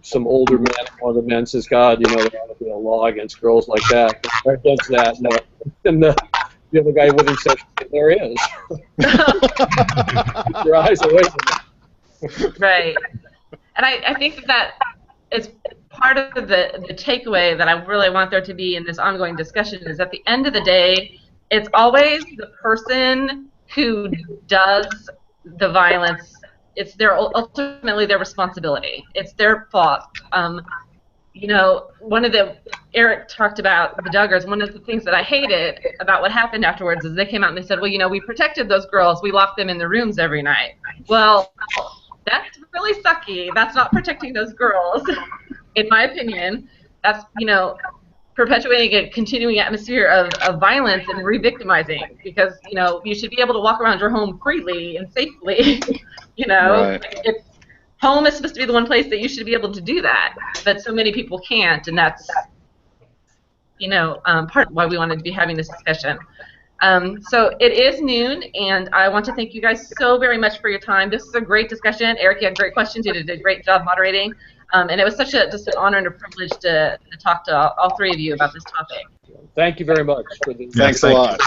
some older men. One of the men says, God, there ought to be a law against girls like that, or against that. No. And the other guy with him says, there is. Keep your eyes away from it. Right. And I think that is part of the takeaway that I really want there to be in this ongoing discussion, is at the end of the day, it's always the person who does the violence. It's ultimately their responsibility. It's their fault. Eric talked about the Duggars. One of the things that I hated about what happened afterwards is they came out and they said, well, we protected those girls. We locked them in their rooms every night. Well, that's really sucky. That's not protecting those girls. In my opinion, that's, perpetuating a continuing atmosphere of violence and re-victimizing, because, you should be able to walk around your home freely and safely, Right. Home is supposed to be the one place that you should be able to do that, but so many people can't, and that's, part of why we wanted to be having this discussion. So it is noon, and I want to thank you guys so very much for your time. This is a great discussion. Eric, you had great questions. You did a great job moderating. And it was just an honor and a privilege to talk to all three of you about this topic. Thank you very much. Thanks a lot.